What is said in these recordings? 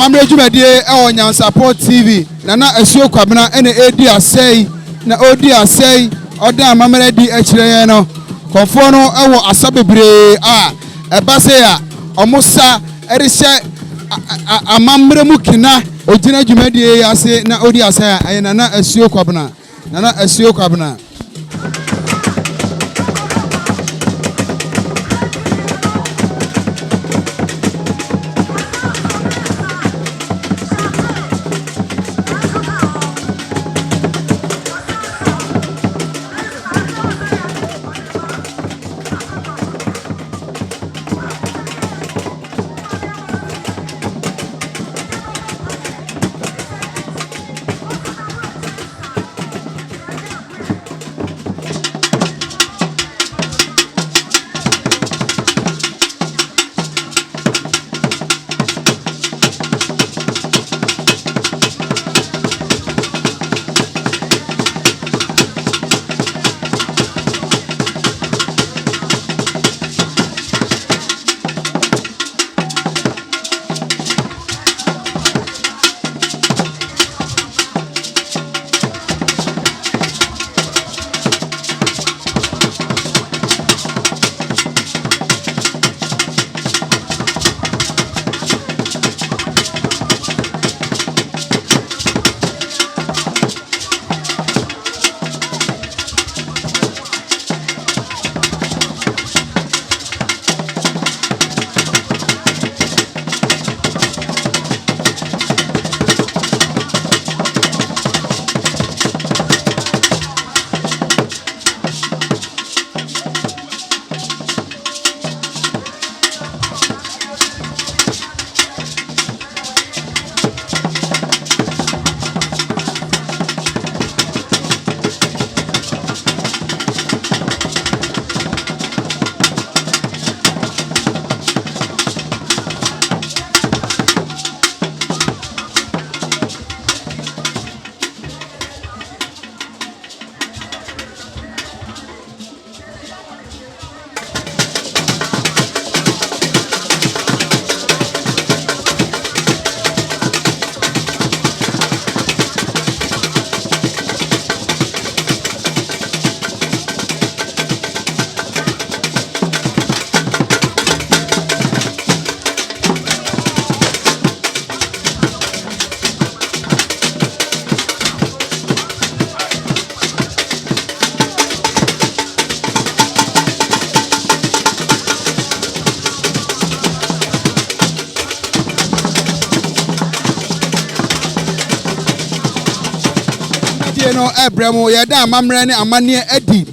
amamre dwumadie e NYANSAPO TV na Asuo Kwabena ene edi asai na odi asai oda amamre di ekire no Komfo no e wo Abibirem ebase ya omusa erihye amamre mukina ogina dwumadie ase na odi asai aye na Asuo Kwabena na Asuo Kwabena no ebremo ye da amamre ne amane adi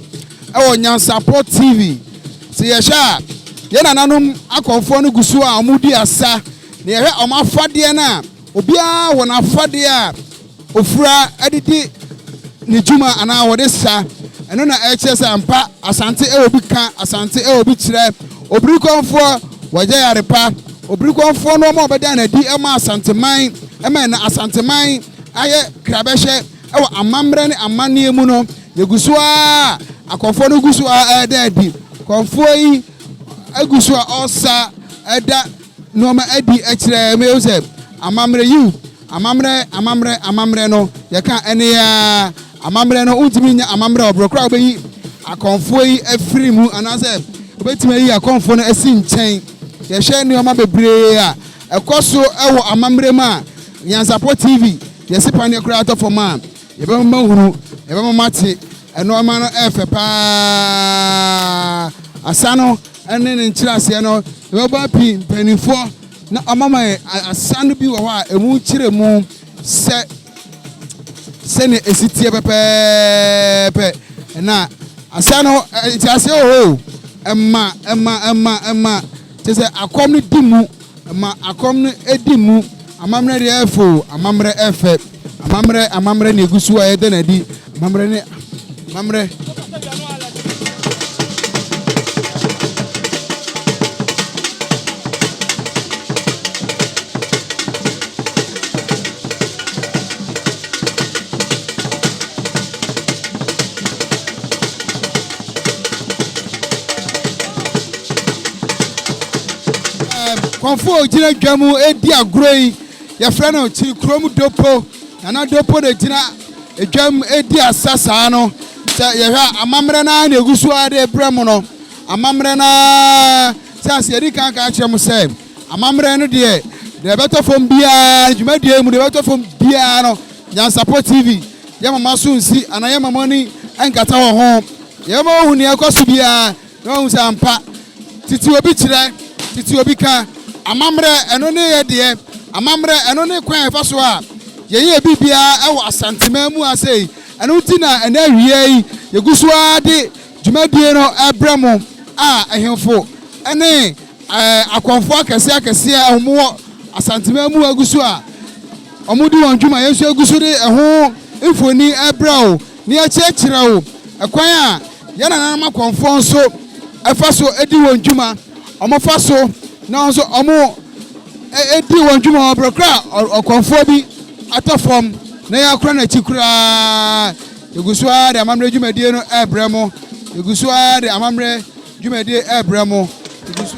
e wo NYANSAPO TV se ye sha ye nananom akonfo no gusu a omudi asa ne ye omafade na obia wo na afade a ofura adidi ne juma ana wo de sa eno na eche ampa asante e obi ka asante e obi kire obiri konfo waje yarepa obiri konfo no mo obeda na di e ma asante man e ma na asante man aye krabehye ewa amamre ne amane mu no yegusu a akonfo no gusu a edi konfo yi agusu a osa eda no ma edi ekire me ose amamre yu amamre no ye kan ene ya amamre no untimi nya amamre obrokra obeyi akonfo yi afiri mu anase obetime yi akonfo no asi nchen ye hwe ne oma bebre a ekoso ewo amamre ma NYANSAPO TV yesi pane creator for man yebe mahuru yebe mate eno ma no efe pa asano ene ne nchirase no yebe ba pi panifo na amama asano bi wo ha emu chire mu se ne esitie pepepe na asano ntiase o emma tese akom ne dimu ma akom ne edimu amamre de efo amamre efe amamre ne gusu a yede na di amamre Komfo jina dwamu edi agroi your friend of Kyikrom Dopo, and I Dopo the dinner, a gem, a dear Sassano, a mamrana, a Gusua de Bremono, a mamrana, Sansi, can't catch him, say, a mamrano, dear, the better from Bia, you made the better from Biano, NYANSAPO TV, Yama soon see, and I am a money and got our home. Yama, who near Cosubia, no Sampa, Titi will be today, Titi will be car, a mamre, and only a dear. Amamre enone kwan fa so a ye bibia e wa Asante mu asei eno tina ena wie yeguso ade djumadie no ebremo a ehemfo ene akonfo akese ahomo Asante mu aguso a omudi won djuma yesu aguso de eho mfoni ebrao ni achechira o ekwan a ye na makonfo so efa so edi won djuma omofa so na so omo edi won dwuma obrokra okonfo bi atofom na yakra na chikura eguso ade amamre dwumadie no ebremo eguso ade amamre dwumadie ebremo eguso